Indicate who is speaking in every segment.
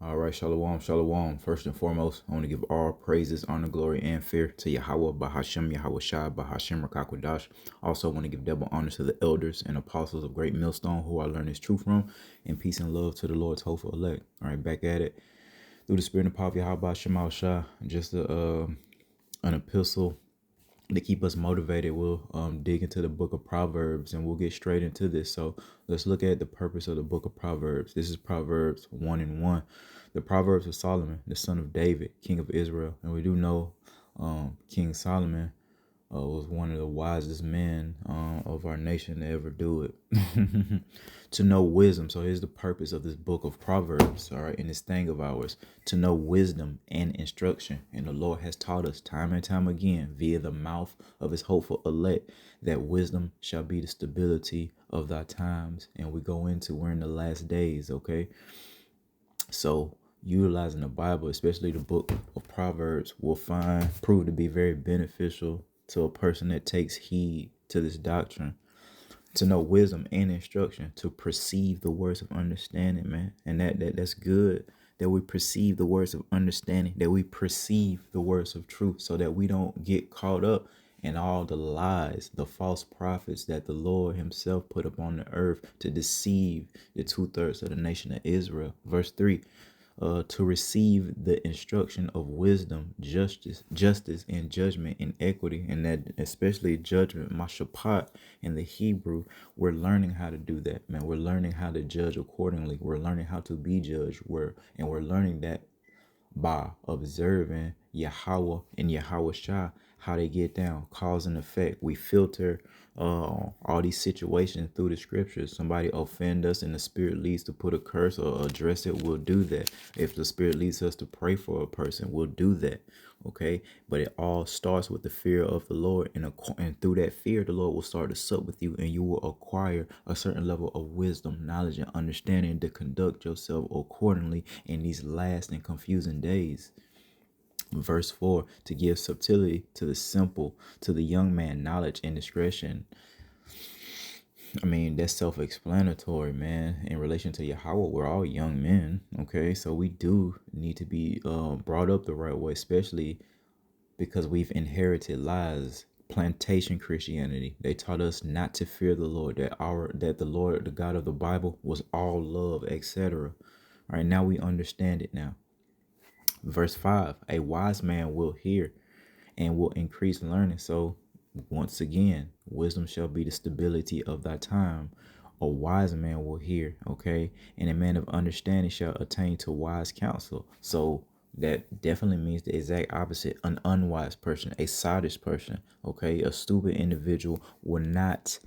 Speaker 1: All right, shalom, shalom. First and foremost, I want to give all praises, honor, glory, and fear to Yahweh, Bahashem, Yahweh Shai, Bahashem, Rakakwadash. Also, want to give double honor to the elders and apostles of Great Millstone who I learned this truth from, and peace and love to the Lord's hopeful elect. All right, back at it. Through the spirit and power of Yahweh, Bahashem, Shai, just an epistle to keep us motivated. We'll dig into the book of Proverbs and we'll get straight into this. So let's look at the purpose of the book of Proverbs. This is Proverbs 1 and 1. The Proverbs of Solomon, the son of David, king of Israel. And we do know King Solomon was one of the wisest men of our nation to ever do it. To know wisdom. So here's the purpose of this book of Proverbs, all right, in this thing of ours, to know wisdom and instruction. And the Lord has taught us time and time again via the mouth of his hopeful elect that wisdom shall be the stability of thy times. And we're in the last days, okay? So utilizing the Bible, especially the book of Proverbs, will prove to be very beneficial to a person that takes heed to this doctrine, to know wisdom and instruction, to perceive the words of understanding, man. And that's good that we perceive the words of understanding, that we perceive the words of truth, so that we don't get caught up in all the lies, the false prophets that the Lord himself put upon the earth to deceive the 2/3 of the nation of Israel. Verse 3, to receive the instruction of wisdom, justice, and judgment and equity, and that especially judgment, mashapat in the Hebrew, we're learning how to do that, man. We're learning how to judge accordingly. We're learning how to be judged. We're learning that by observing Yahweh and Yahweh Shah, how they get down, cause and effect. We filter all these situations through the scriptures. Somebody offend us and the spirit leads to put a curse or address it, we'll do that. If the spirit leads us to pray for a person, we'll do that. Okay, but it all starts with the fear of the Lord, and through that fear, the Lord will start to sup with you, and you will acquire a certain level of wisdom, knowledge, and understanding to conduct yourself accordingly in these last and confusing days. Verse 4, to give subtlety to the simple, to the young man knowledge and discretion. I mean, that's self-explanatory, man. In relation to Yahweh, we're all young men, okay? So we do need to be brought up the right way, especially because we've inherited lies. Plantation Christianity, they taught us not to fear the Lord, that the Lord, the God of the Bible, was all love, etc. All right, now we understand it now. Verse 5, a wise man will hear and will increase learning. So once again, wisdom shall be the stability of thy time. A wise man will hear, okay? And a man of understanding shall attain to wise counsel. So that definitely means the exact opposite. An unwise person, a sottish person, okay? A stupid individual will not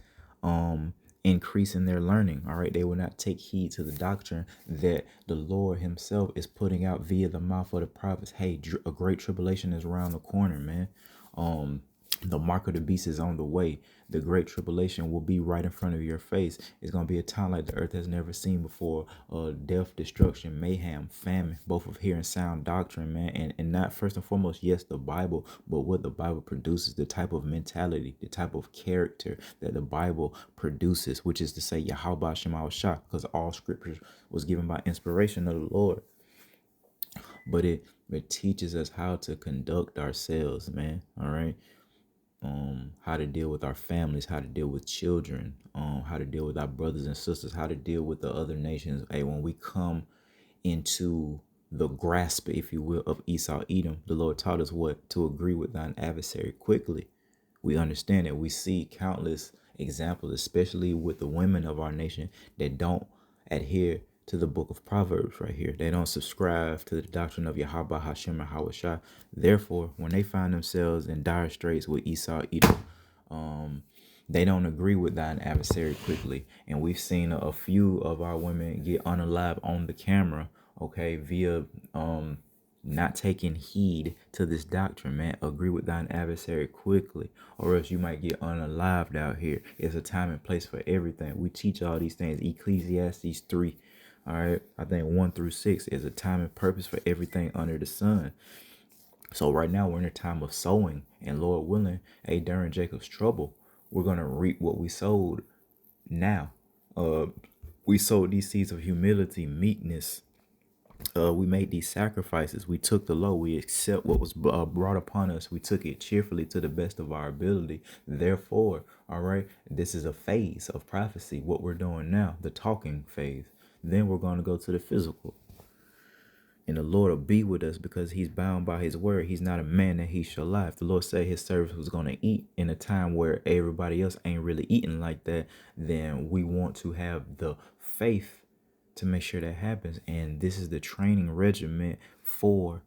Speaker 1: increase in their learning. All right, they will not take heed to the doctrine that the Lord himself is putting out via the mouth of the prophets. Hey, a great tribulation is around the corner, man. The mark of the beast is on the way. The great tribulation will be right in front of your face. It's going to be a time like the earth has never seen before. Death, destruction, mayhem, famine, both of hearing sound doctrine, man. And not first and foremost, yes, the Bible, but what the Bible produces, the type of mentality, the type of character that the Bible produces, which is to say Yahweh Shema Shah, because all scriptures was given by inspiration of the Lord. But it teaches us how to conduct ourselves, man. All right. How to deal with our families, how to deal with children, how to deal with our brothers and sisters, how to deal with the other nations. Hey, when we come into the grasp, if you will, of Esau Edom, the Lord taught us what? To agree with thine adversary quickly. We understand that we see countless examples, especially with the women of our nation, that don't adhere to the book of Proverbs right here. They don't subscribe to the doctrine of Yahweh, Hashem, and Hawashah. Therefore, when they find themselves in dire straits with Esau, Edom, they don't agree with thine adversary quickly. And we've seen a few of our women get unalive on the camera, okay, via not taking heed to this doctrine, man. Agree with thine adversary quickly, or else you might get unalived out here. It's a time and place for everything. We teach all these things. Ecclesiastes 3. All right, I think 1 through 6 is a time and purpose for everything under the sun. So right now we're in a time of sowing, and Lord willing, hey, during Jacob's trouble, we're gonna reap what we sowed now. We sowed these seeds of humility, meekness, We made these sacrifices. We took the low. We accept what was brought upon us. We took it cheerfully to the best of our ability. Therefore, all right, this is a phase of prophecy. What we're doing now, the talking phase. Then we're going to go to the physical. And the Lord will be with us because he's bound by his word. He's not a man that he shall lie. If the Lord said his servant was going to eat in a time where everybody else ain't really eating like that, then we want to have the faith to make sure that happens. And this is the training regiment for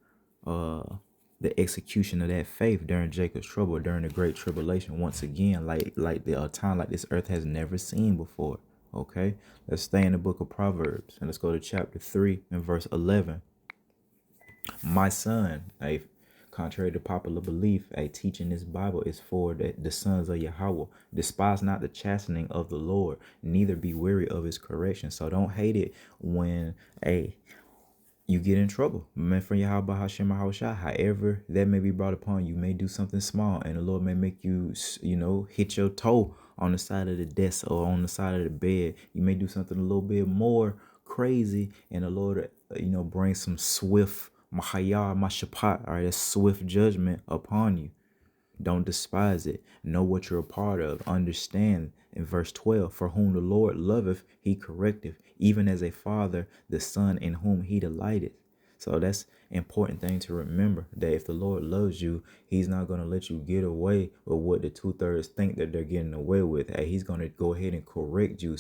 Speaker 1: the execution of that faith during Jacob's trouble, during the great tribulation. Once again, like the time like this earth has never seen before. Okay, let's stay in the book of Proverbs and let's go to chapter 3 and verse 11. My son, contrary to popular belief, teaching this Bible is for the sons of Yahweh. Despise not the chastening of the Lord, neither be weary of his correction. So don't hate it when you get in trouble. Man, from Yahweh Hashem Mahawashi, however that may be brought upon you, may do something small, and the Lord may make you, hit your toe on the side of the desk or on the side of the bed. You may do something a little bit more crazy, and the Lord, bring some swift Mahayah Mashapat, all right, that's swift judgment upon you. Don't despise it. Know what you're a part of. Understand in verse 12, for whom the Lord loveth, he correcteth, even as a father, the son in whom he delighteth. So that's an important thing to remember, that if the Lord loves you, he's not going to let you get away with what the 2/3 think that they're getting away with. He's going to go ahead and correct you,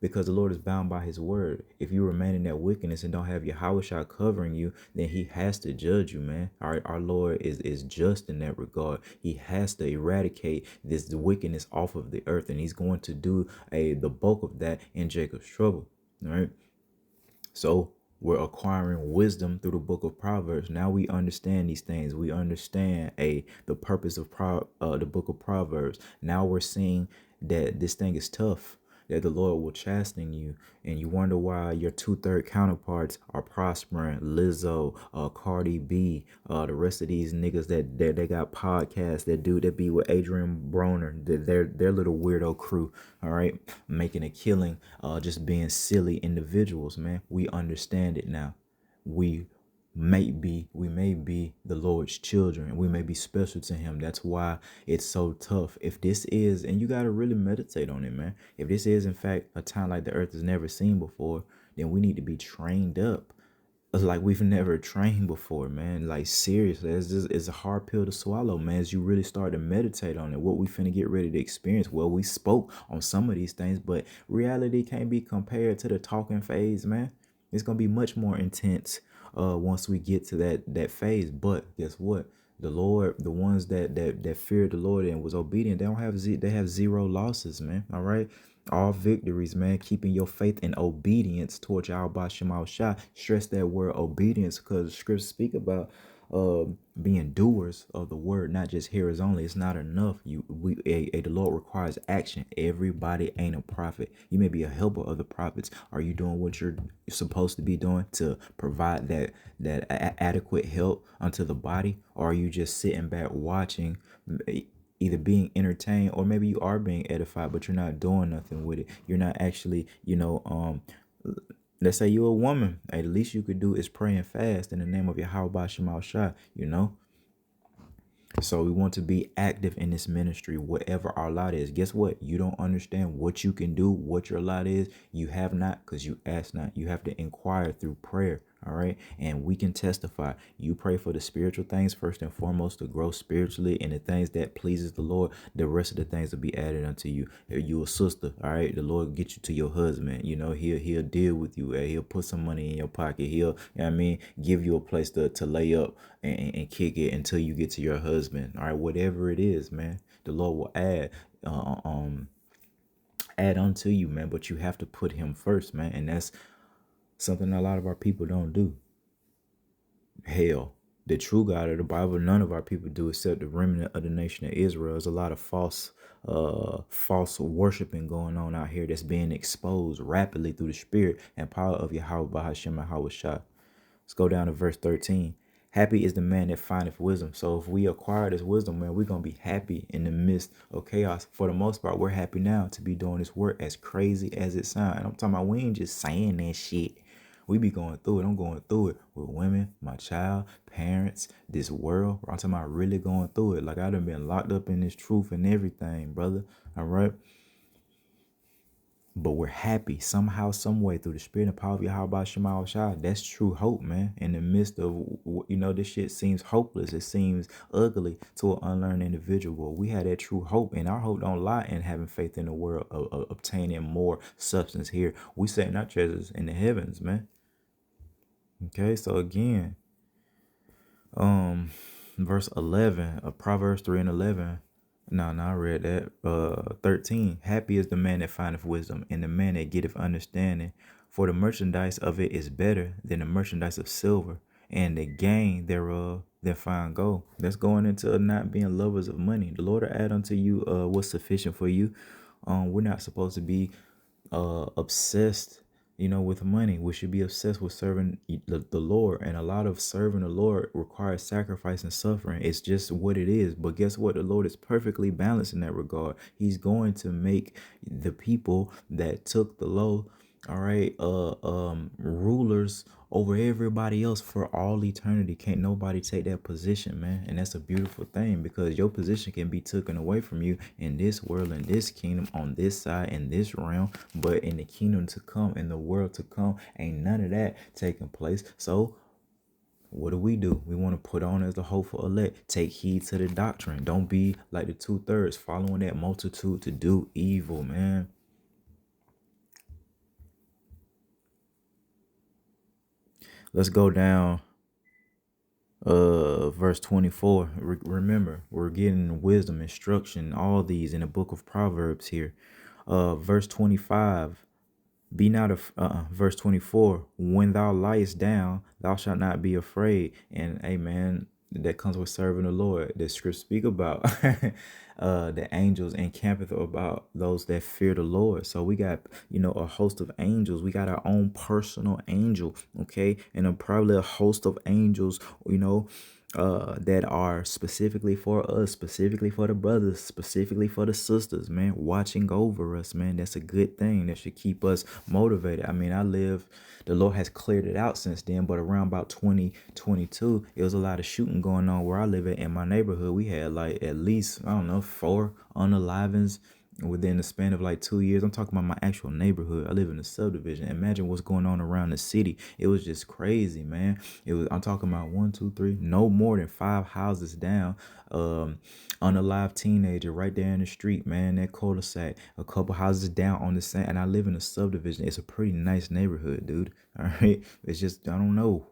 Speaker 1: because the Lord is bound by his word. If you remain in that wickedness and don't have Yahweh covering you, then he has to judge you, man. Our Lord is just in that regard. He has to eradicate this wickedness off of the earth, and he's going to do the bulk of that in Jacob's trouble. All right. So we're acquiring wisdom through the book of Proverbs. Now we understand these things. We understand the purpose of the book of Proverbs. Now we're seeing that this thing is tough, that the Lord will chasten you, and you wonder why your 2/3 counterparts are prospering. Lizzo, Cardi B, the rest of these niggas that they got podcasts that be with Adrian Broner, their little weirdo crew, all right, making a killing, just being silly individuals, man. We understand it now. We may be the Lord's children. We may be special to him. That's why it's so tough. If this is, and you got to really meditate on it, man. If this is in fact a time like the earth has never seen before, then we need to be trained up like we've never trained before, man. Like seriously, it's a hard pill to swallow, man, as you really start to meditate on it. What we finna get ready to experience. Well, we spoke on some of these things, but reality can't be compared to the talking phase, man. It's gonna be much more intense once we get to that phase. But guess what? The Lord, the ones that feared the Lord and was obedient, they have zero losses, man. All right. All victories, man. Keeping your faith and obedience towards Yahweh Shema Shah. Stress that word obedience, because the scriptures speak about being doers of the word, not just hearers only. It's not enough. The Lord requires action. Everybody ain't a prophet. You may be a helper of the prophets. Are you doing what you're supposed to be doing to provide that adequate help unto the body, or are you just sitting back watching, either being entertained, or maybe you are being edified, but you're not doing nothing with it? You're not actually, let's say you're a woman. At least you could do is pray and fast in the name of Yahweh Shema Shah, So we want to be active in this ministry, whatever our lot is. Guess what? You don't understand what you can do, what your lot is. You have not, because you ask not. You have to inquire through prayer. All right. And we can testify. You pray for the spiritual things first and foremost, to grow spiritually, and the things that pleases the Lord. The rest of the things will be added unto you. If you a sister, all right, the Lord will get you to your husband. He'll deal with you. He'll put some money in your pocket. He'll, give you a place to lay up and kick it until you get to your husband. All right, whatever it is, man, the Lord will add unto you, man. But you have to put him first, man, and that's something a lot of our people don't do. Hell, the true God of the Bible, none of our people do, except the remnant of the nation of Israel. There's a lot of false worshiping going on out here that's being exposed rapidly through the spirit and power of Yahweh Hashem Shah. Let's go down to verse 13. Happy is the man that findeth wisdom. So if we acquire this wisdom, man, we're going to be happy in the midst of chaos. For the most part, we're happy now to be doing this work, as crazy as it sounds. And I'm talking about, we ain't just saying that shit. We be going through it. I'm going through it with women, my child, parents, this world. I'm talking about really going through it. Like I done been locked up in this truth and everything, brother. All right. But we're happy somehow, some way through the spirit and power of Yahweh Shema Shai. That's true hope, man. In the midst of, this shit seems hopeless. It seems ugly to an unlearned individual. We had that true hope, and our hope don't lie in having faith in the world, of obtaining more substance here. We setting our treasures in the heavens, man. Okay, so again, verse 11 of Proverbs 3 and 11. No, I read that. 13. Happy is the man that findeth wisdom, and the man that getteth understanding. For the merchandise of it is better than the merchandise of silver, and the gain thereof than fine gold. That's going into not being lovers of money. The Lord will add unto you what's sufficient for you. We're not supposed to be obsessed with money. We should be obsessed with serving the Lord, and a lot of serving the Lord requires sacrifice and suffering. It's just what it is. But guess what? The Lord is perfectly balanced in that regard. He's going to make the people that took the low, all right, rulers over everybody else for all eternity. Can't nobody take that position, man. And that's a beautiful thing, because your position can be taken away from you in this world, in this kingdom, on this side, in this realm. But in the kingdom to come, in the world to come, ain't none of that taking place. So what do? We want to put on as the hopeful elect. Take heed to the doctrine. Don't be like the 2/3 following that multitude to do evil, man. Let's go down verse 24. Remember, we're getting wisdom, instruction, all these in the book of Proverbs here. Verse 25. Be not verse 24. When thou liest down, thou shalt not be afraid. And amen, that comes with serving the Lord. The scripture speak about the angels encampeth about those that fear the Lord. So we got a host of angels. We got our own personal angel, okay, and probably a host of angels, that are specifically for us, specifically for the brothers, specifically for the sisters, man, watching over us, man. That's a good thing. That should keep us motivated. I mean, the Lord has cleared it out since then, but around about 2022, it was a lot of shooting going on where I live at. In my neighborhood, we had like at least, I don't know, 4 unalivings within the span of like 2 years. I'm talking about my actual neighborhood. I live in a subdivision. Imagine what's going on around the city. It was just crazy, man. I'm talking about 1, 2, 3, no more than 5 houses down. Unalive teenager right there in the street, man. That cul-de-sac, a couple houses down on the same. And I live in a subdivision. It's a pretty nice neighborhood, dude. All right. It's just, I don't know.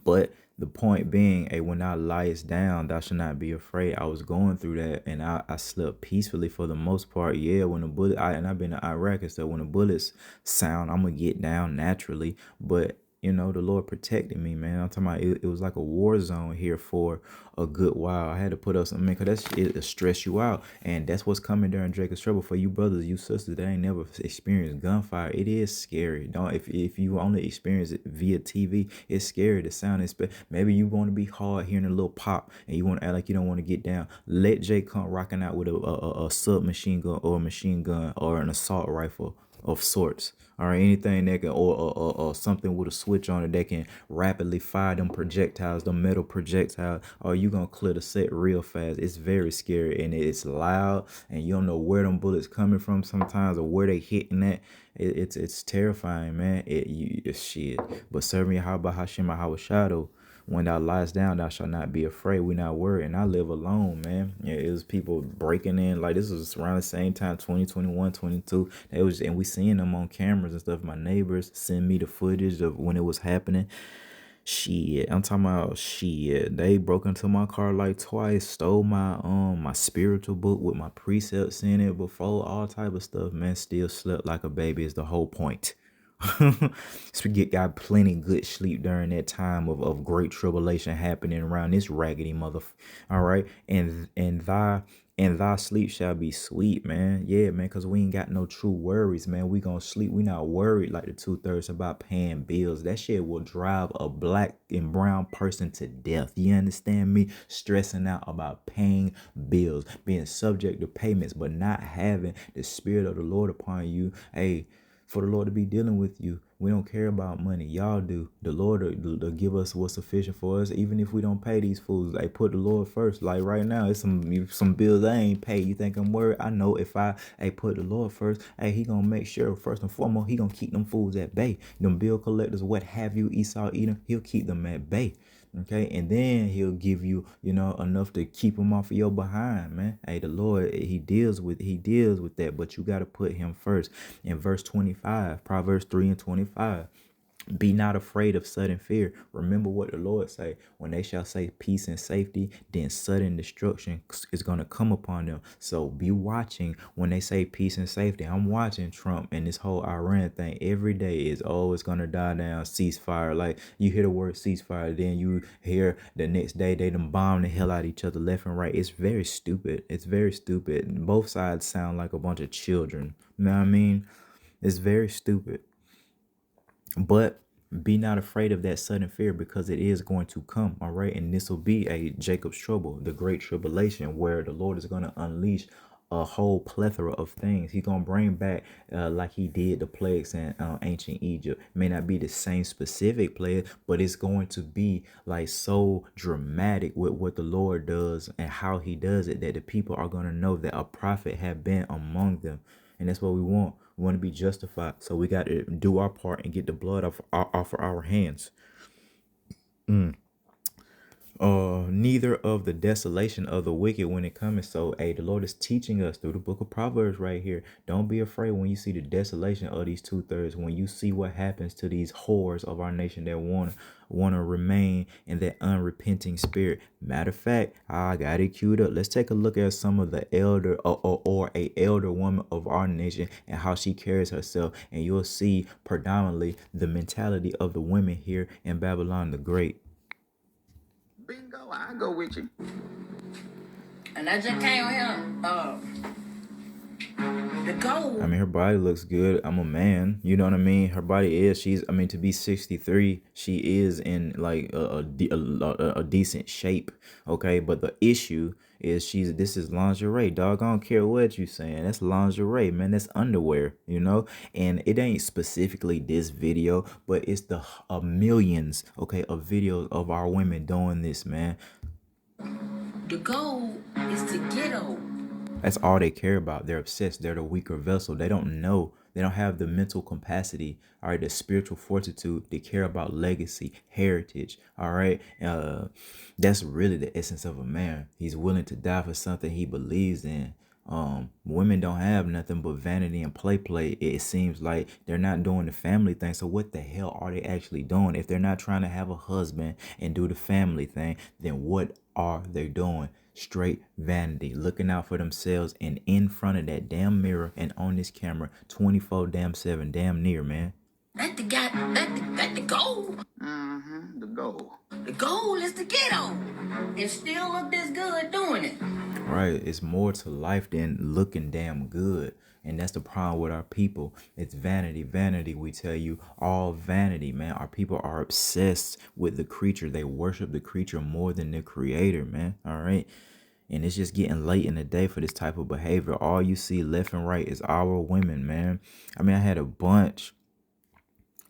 Speaker 1: But the point being, when thou liest down, thou shalt not be afraid. I was going through that, and I slept peacefully for the most part. Yeah, when the bullet, I've been to Iraq, and so when the bullets sound, I'm gonna get down naturally. But the Lord protected me, man. I'm talking about it was like a war zone here for a good while. I had to put up something, because it'll stress you out. And that's what's coming during Jacob's trouble for you brothers, you sisters that ain't never experienced gunfire. It is scary. Don't if you only experience it via TV, it's scary. The sound is maybe you want to be hard hearing a little pop and you want to act like you don't want to get down. Let Jay come rocking out with a submachine gun or a machine gun or an assault rifle of sorts, or anything that can, or something with a switch on it that can rapidly fire them projectiles, them metal projectiles, or you gonna clear the set real fast. It's very scary, and it's loud, and you don't know where them bullets coming from sometimes, or where they hitting at. It's terrifying, man. It's shit. But serving Yahweh Hashem Yahweh Shadow. When thou liest down, thou shalt not be afraid. We not worried. And I live alone, man. Yeah, it was people breaking in. Like, this was around the same time, 2021, 22. And we seeing them on cameras and stuff. My neighbors send me the footage of when it was happening. Shit, I'm talking about shit. They broke into my car like twice, stole my spiritual book with my precepts in it before, all type of stuff, man. Still slept like a baby is the whole point. So we got plenty good sleep during that time of great tribulation happening around this raggedy mother. All right, and thy sleep shall be sweet, man. Yeah, man, because we ain't got no true worries, man. We gonna sleep. We not worried like the 2/3 about paying bills. That shit will drive a black and brown person to death. You understand me? Stressing out about paying bills, being subject to payments, but not having the spirit of the Lord upon you. Hey, for the Lord to be dealing with you. We don't care about money. Y'all do. The Lord will give us what's sufficient for us, even if we don't pay these fools. Like, put the Lord first. Like right now, it's some bills I ain't pay. You think I'm worried? I know if I put the Lord first, he gonna make sure first and foremost he gonna keep them fools at bay. Them bill collectors, what have you, Esau, Edom, he'll keep them at bay. Okay, and then he'll give you, enough to keep them off of your behind, man. The Lord, he deals with that, but you got to put him first. In verse 25, Proverbs 3:25. Be not afraid of sudden fear. Remember what the Lord say. When they shall say peace and safety, then sudden destruction is going to come upon them. So be watching when they say peace and safety. I'm watching Trump and this whole Iran thing every day is, it's going to die down, ceasefire. Like, you hear the word ceasefire, then you hear the next day they done bomb the hell out of each other left and right. It's very stupid. It's very stupid. Both sides sound like a bunch of children. You know what I mean? It's very stupid. But be not afraid of that sudden fear, because it is going to come, all right? And this will be a Jacob's trouble, the great tribulation, where the Lord is going to unleash a whole plethora of things. He's going to bring back like he did the plagues in ancient Egypt. May not be the same specific plague, but it's going to be like so dramatic with what the Lord does and how he does it, that the people are going to know that a prophet had been among them. And that's what we want. We want to be justified. So we got to do our part and get the blood off of our hands. Neither of the desolation of the wicked when it comes. So, the Lord is teaching us through the book of Proverbs right here. Don't be afraid when you see the desolation of these 2/3. When you see what happens to these whores of our nation that want to remain in that unrepenting spirit. Matter of fact, I got it queued up. Let's take a look at some of the elder or a elder woman of our nation and how she carries herself, and you'll see predominantly the mentality of the women here in Babylon the Great.
Speaker 2: Bingo, I go with you. And I just came here. The gold.
Speaker 1: I mean, her body looks good. I'm a man. You know what I mean? Her body is. To be 63, she is in like a decent shape. Okay, but the issue is this is lingerie, dog. I don't care what you saying. That's lingerie, man. That's underwear, and it ain't specifically this video, but it's the millions, okay, of videos of our women doing this, man.
Speaker 2: The goal is to get old.
Speaker 1: That's all they care about. They're obsessed. They're the weaker vessel. They don't know. They don't have the mental capacity, all right, the spiritual fortitude. They care about legacy, heritage, all right? That's really the essence of a man. He's willing to die for something he believes in. Women don't have nothing but vanity and play. It seems like they're not doing the family thing. So what the hell are they actually doing? If they're not trying to have a husband and do the family thing, then what are they doing? Straight vanity, looking out for themselves and in front of that damn mirror and on this camera 24/7, damn near, man.
Speaker 2: That's the goal. The goal. The goal is to get on and still look this good doing it.
Speaker 1: Right, it's more to life than looking damn good. And that's the problem with our people. It's vanity, vanity. We tell you, all vanity, man. Our people are obsessed with the creature. They worship the creature more than the creator, man. All right. And it's just getting late in the day for this type of behavior. All you see left and right is our women, man. I mean, I had a bunch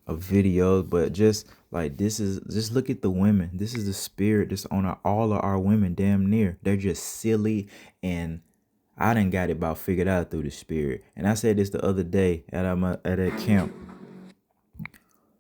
Speaker 1: of videos, but just look at the women. This is the spirit that's on all of our women, damn near. They're just silly, and I done got it about figured out through the spirit. And I said this the other day at a camp,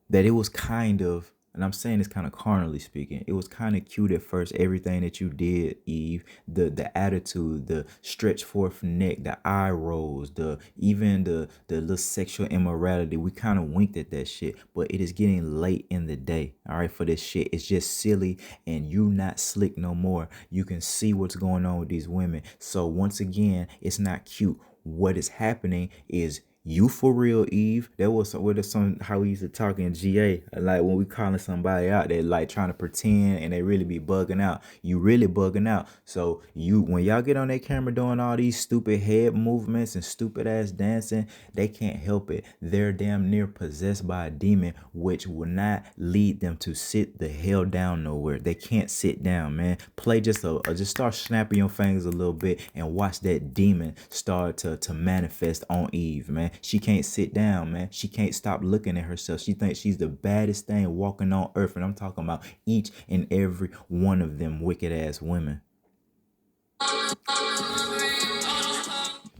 Speaker 1: that it was kind of, and I'm saying this kind of carnally speaking, it was kind of cute at first, everything that you did, Eve, the attitude, the stretch forth neck, the eye rolls, even the little sexual immorality. We kind of winked at that shit, but it is getting late in the day, all right, for this shit. It's just silly, and you not slick no more. You can see what's going on with these women. So once again, it's not cute. What is happening is, you for real, Eve? That was how we used to talk in GA. Like when we calling somebody out, they like trying to pretend and they really be bugging out. You really bugging out. So when y'all get on their camera doing all these stupid head movements and stupid ass dancing, they can't help it. They're damn near possessed by a demon, which will not lead them to sit the hell down nowhere. They can't sit down, man. Just start snapping your fingers a little bit and watch that demon start to manifest on Eve, man. She can't sit down, man. She can't stop looking at herself. She thinks she's the baddest thing walking on earth. And I'm talking about each and every one of them wicked ass women.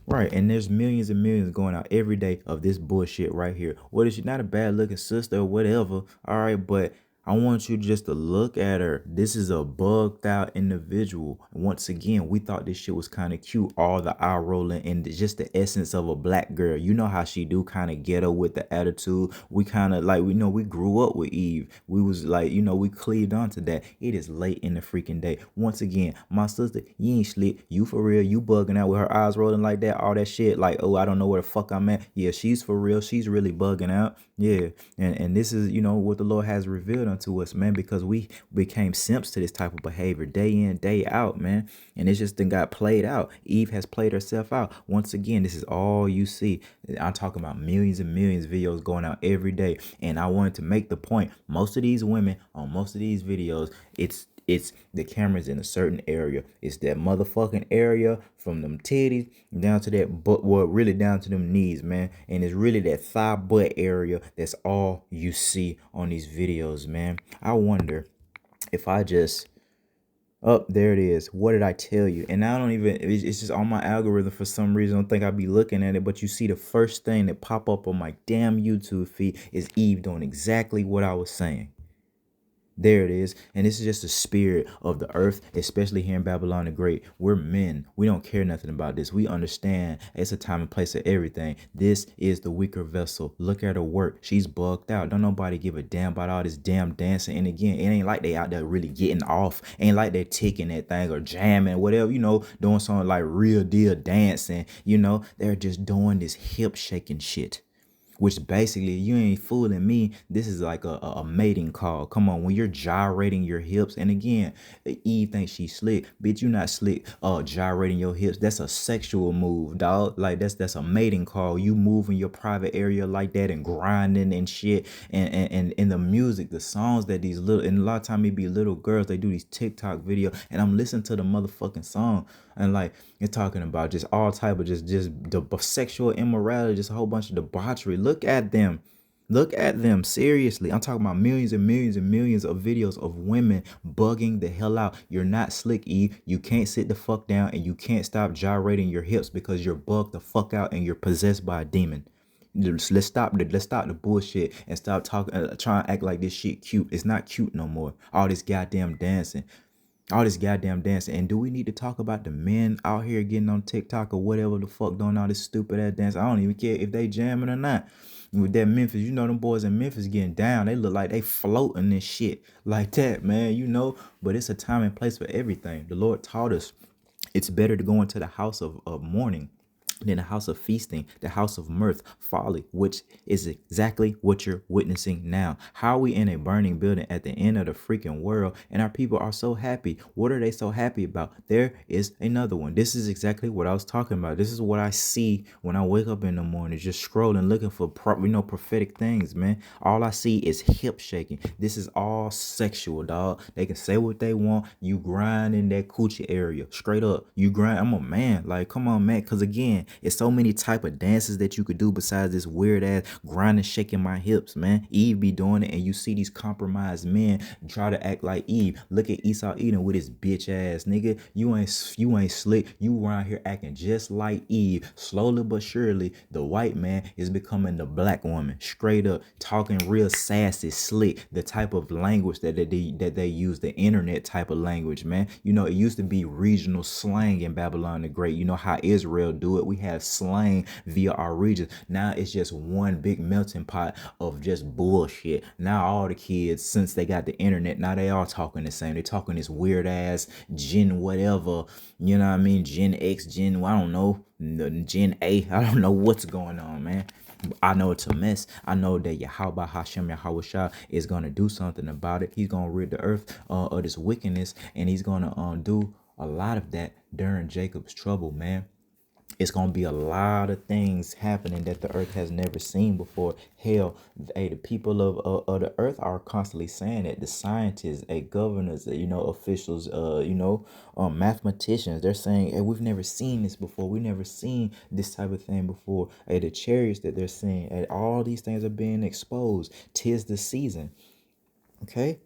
Speaker 1: Right, and there's millions and millions going out every day of this bullshit right here. What is she? Not a bad looking sister or whatever. All right, but I want you just to look at her. This is a bugged out individual. And once again, we thought this shit was kind of cute. All the eye rolling and just the essence of a black girl. You know how she do, kind of ghetto with the attitude. We kind of like, we know we grew up with Eve. We was like, we cleaved onto that. It is late in the freaking day. Once again, my sister, you ain't slick. You for real. You bugging out with her eyes rolling like that. All that shit. Like, oh, I don't know where the fuck I'm at. Yeah, she's for real. She's really bugging out. Yeah. And this is, what the Lord has revealed unto us, man, because we became simps to this type of behavior day in, day out, man. And it's just then got played out. Eve has played herself out. Once again, this is all you see. I'm talking about millions and millions of videos going out every day. And I wanted to make the point, most of these women on most of these videos, it's the cameras in a certain area. It's that motherfucking area from them titties down to that butt, well, really down to them knees, man. And it's really that thigh butt area. That's all you see on these videos, man. I wonder if I just, oh, there it is. What did I tell you? And I don't even, it's just on my algorithm for some reason. I don't think I'd be looking at it, but you see the first thing that pop up on my damn YouTube feed is Eve doing exactly what I was saying. There it is. And this is just the spirit of the earth, especially here in Babylon the Great. We're men. We don't care nothing about this. We understand it's a time and place of everything. This is the weaker vessel. Look at her work. She's bugged out. Don't nobody give a damn about all this damn dancing. And again, it ain't like they out there really getting off. Ain't like they're ticking that thing or jamming, whatever, doing something like real deal dancing. They're just doing this hip shaking shit. Which basically, you ain't fooling me. This is like a mating call. Come on, when you're gyrating your hips, and again, Eve thinks she's slick. Bitch, you not slick. Gyrating your hips, that's a sexual move, dog. Like that's a mating call. You moving your private area like that and grinding and shit. And the music, the songs that these little, and a lot of time it be little girls, they do these TikTok videos, and I'm listening to the motherfucking song. And like, you're talking about just all type of just the sexual immorality, just a whole bunch of debauchery. Look at them. Look at them. Seriously. I'm talking about millions and millions and millions of videos of women bugging the hell out. You're not slick, Eve. You can't sit the fuck down and you can't stop gyrating your hips because you're bugged the fuck out and you're possessed by a demon. Let's stop the bullshit and stop talking, trying to act like this shit cute. It's not cute no more. All this goddamn dancing. All this goddamn dancing. And do we need to talk about the men out here getting on TikTok or whatever the fuck doing all this stupid ass dance? I don't even care if they jamming or not. With that Memphis, them boys in Memphis getting down. They look like they floating this shit like that, man, But it's a time and place for everything. The Lord taught us it's better to go into the house of mourning than the house of feasting, the house of mirth, folly, which is exactly what you're witnessing now. How are we in a burning building at the end of the freaking world and our people are so happy? What are they so happy about? There is another one. This is exactly what I was talking about. This is what I see when I wake up in the morning, just scrolling, looking for prophetic things, man. All I see is hip shaking. This is all sexual, dog. They can say what they want. You grind in that coochie area, straight up. You grind. I'm a man. Like, come on, man. Because again, it's so many type of dances that you could do besides this weird ass grinding, shaking my hips, man. Eve be doing it, and you see these compromised men try to act like Eve. Look at Esau Edom with his bitch ass, nigga. You ain't slick. You around here acting just like Eve. Slowly but surely, the white man is becoming the black woman. Straight up talking real sassy, slick. The type of language that they use, the internet type of language, man. It used to be regional slang in Babylon the Great. You know how Israel do it. We have slang via our regions. Now it's just one big melting pot of just bullshit. Now all the kids, since they got the internet, now they all talking the same. They talking this weird ass Gen whatever, you know what I mean? Gen X, Gen, I don't know, Gen A. I don't know what's going on, man. I know it's a mess. I know that Yahweh Hashem Yahweh Shah is going to do something about it. He's going to rid the earth of this wickedness, and he's going to do a lot of that during Jacob's trouble, man. It's gonna be a lot of things happening that the earth has never seen before. Hell, hey, the people of the earth are constantly saying it. The scientists, governors, officials, mathematicians, they're saying, hey, we've never seen this before. We've never seen this type of thing before. Hey, the chariots that they're seeing, hey, all these things are being exposed. Tis the season. Okay,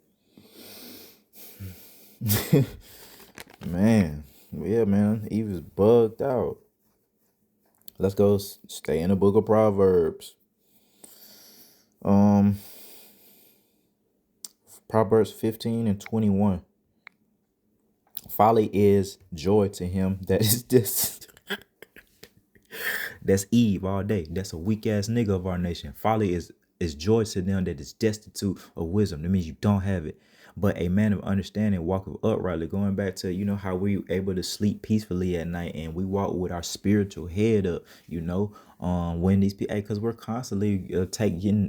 Speaker 1: man. Yeah, man. Eve is bugged out. Let's go stay in the book of Proverbs. Um, Proverbs 15 and 21. Folly is joy to him that is just that's Eve all day. That's a weak ass nigga of our nation. Folly is joy to them that is destitute of wisdom. That means you don't have it. But a man of understanding walketh uprightly. Going back to how we able to sleep peacefully at night and we walk with our spiritual head up. When these people, because we're constantly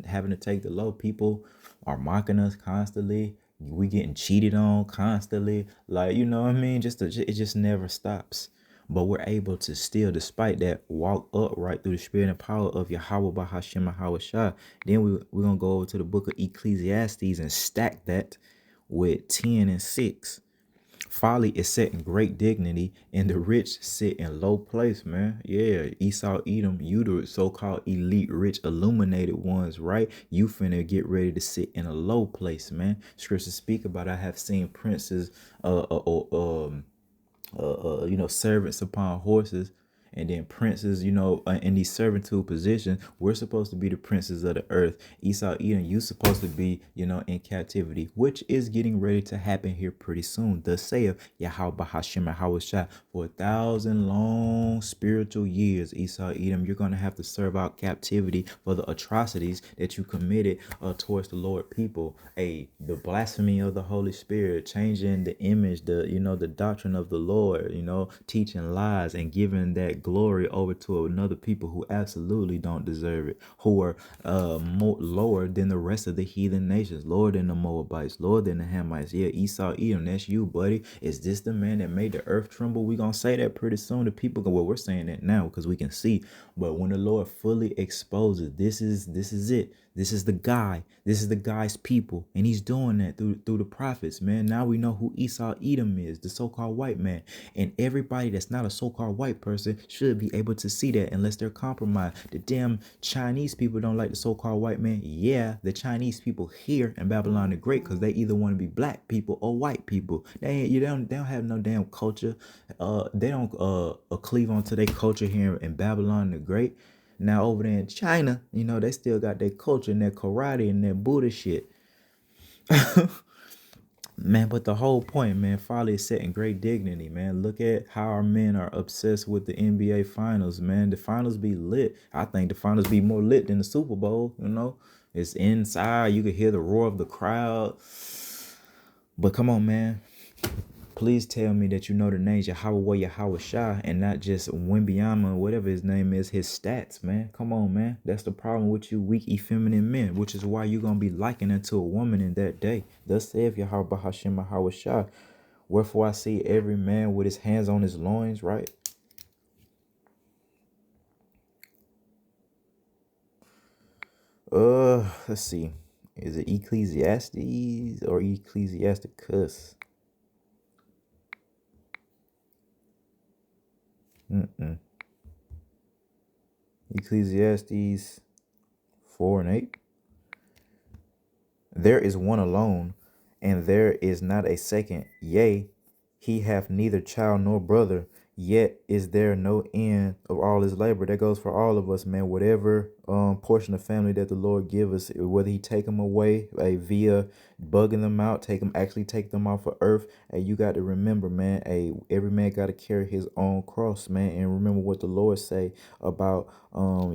Speaker 1: having to take the low. People are mocking us constantly. We getting cheated on constantly. Like, you know what I mean? It just never stops. But we're able to still, despite that, walk upright through the spirit and power of Yahweh Bahashem Yahweh Shah. Then we're going to go over to the book of Ecclesiastes and stack that with 10 and 6. Folly is set in great dignity, and the rich sit in low place, man. Yeah, Esau, Edom, you the so-called elite, rich, illuminated ones, right? You finna get ready to sit in a low place, man. Scriptures speak about I have seen princes, servants upon horses, and then princes, in these servitude positions. We're supposed to be the princes of the earth. Esau, Edom, you supposed to be, in captivity, which is getting ready to happen here pretty soon. Thus saith Yahweh Hashem Yahweh Shah, for 1,000 long spiritual years, Esau, Edom, you're going to have to serve out captivity for the atrocities that you committed towards the Lord people. The blasphemy of the Holy Spirit, changing the image, the doctrine of the Lord, teaching lies and giving that glory over to another people who absolutely don't deserve it, who are more lower than the rest of the heathen nations, lower than the Moabites, lower than the Hamites. Yeah, Esau, Edom, that's you, buddy. Is this the man that made the earth tremble? We're gonna say that pretty soon. The people go, well, we're saying that now because we can see. But when the Lord fully exposes, this is it. This is the guy. This is the guy's people. And he's doing that through the prophets, man. Now we know who Esau Edom is, the so-called white man. And everybody that's not a so-called white person should be able to see that unless they're compromised. The damn Chinese people don't like the so-called white man. Yeah, the Chinese people here in Babylon the Great, because they either want to be black people or white people. They don't have no damn culture. They don't cleave onto their culture here in Babylon the Great. Now over there in China, they still got their culture and their karate and their Buddha shit. Man, but the whole point, man, folly is set in great dignity, man. Look at how our men are obsessed with the NBA finals, man. The finals be lit. I think the finals be more lit than the Super Bowl, It's inside. You can hear the roar of the crowd. But come on, man. Please tell me that you know the names Yahweh Yahweh Shah and not just Wimbyama, whatever his name is, his stats, man. Come on, man. That's the problem with you weak, effeminate men, which is why you're going to be likened unto a woman in that day. Thus saith Yahweh Hashem Yahweh Shah. Wherefore I see every man with his hands on his loins, right? Let's see. Is it Ecclesiastes or Ecclesiasticus? Ecclesiastes 4 and 8. There is one alone, and there is not a second. Yea, he hath neither child nor brother, yet is there no end of all his labor. That goes for all of us, man. Whatever portion of family that the Lord give us, whether he take them away via bugging them out, actually take them off of earth. And you got to remember, man, every man got to carry his own cross, man. And remember what the Lord say about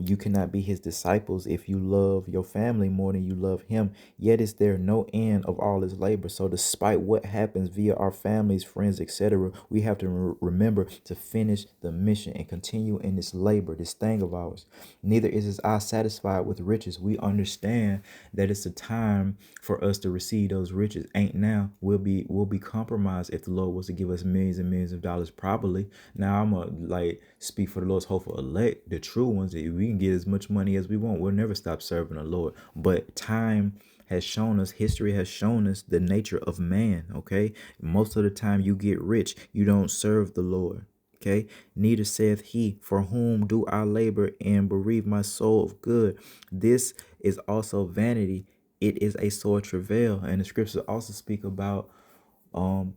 Speaker 1: you cannot be his disciples if you love your family more than you love him. Yet is there no end of all his labor. So despite what happens via our families, friends, etc., we have to remember to finish the mission and continue in this labor, this thing of ours. Neither is his eye satisfied with riches. We understand that it's a time for us to receive those riches. Ain't now. We'll be compromised if the Lord was to give us millions and millions of dollars. Probably. Now I'm gonna like speak for the Lord's hopeful elect, the true ones. That we can get as much money as we want. We'll never stop serving the Lord. But time has shown us, history has shown us the nature of man. Okay, most of the time you get rich, you don't serve the Lord. Okay, neither saith he, for whom do I labor and bereave my soul of good. This is also vanity. It is a sore travail. And the scriptures also speak about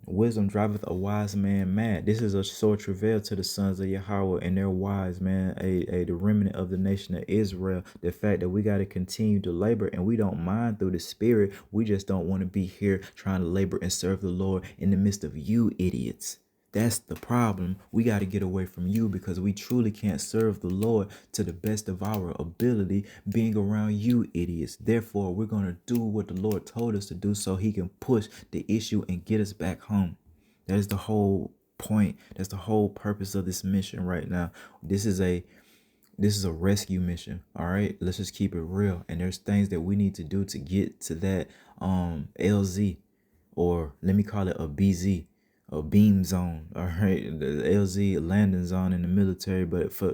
Speaker 1: wisdom driveth a wise man mad. This is a sore travail to the sons of Yahweh, and they're wise, man. The remnant of the nation of Israel. The fact that we got to continue to labor, and we don't mind through the spirit. We just don't want to be here trying to labor and serve the Lord in the midst of you idiots. That's the problem. We got to get away from you, because we truly can't serve the Lord to the best of our ability being around you idiots. Therefore, we're going to do what the Lord told us to do so he can push the issue and get us back home. That is the whole point. That's the whole purpose of this mission right now. This is a rescue mission. All right, let's just keep it real. And there's things that we need to do to get to that LZ, or let me call it a BZ, a beam zone. All right, the LZ, landing zone in the military. But for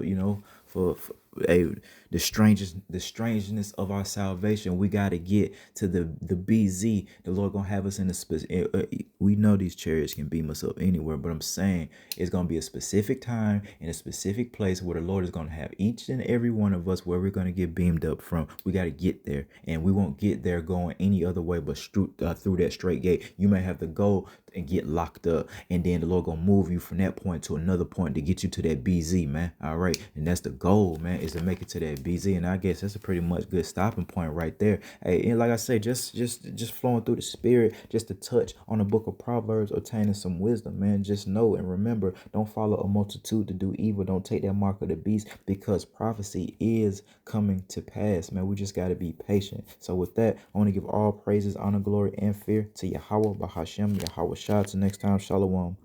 Speaker 1: the strangeness of our salvation, we got to get to the BZ. The Lord gonna have us in a specific. We know these chariots can beam us up anywhere, but I'm saying it's gonna be a specific time in a specific place where the Lord is gonna have each and every one of us where we're gonna get beamed up from. We got to get there, and we won't get there going any other way but through that straight gate. You may have to go and get locked up, and then the Lord gonna move you from that point to another point to get you to that BZ, man. All right, and that's the goal, man, is to make it to that BZ. And I guess that's a pretty much good stopping point right there. Hey, and like I say, just flowing through the spirit, just to touch on the book of Proverbs, obtaining some wisdom, man. Just know and remember, don't follow a multitude to do evil. Don't take that mark of the beast, because prophecy is coming to pass, man. We just got to be patient. So with that, I want to give all praises, honor, glory, and fear to Yahweh, Bahashem, Yahweh Shah. Till next time, Shalom.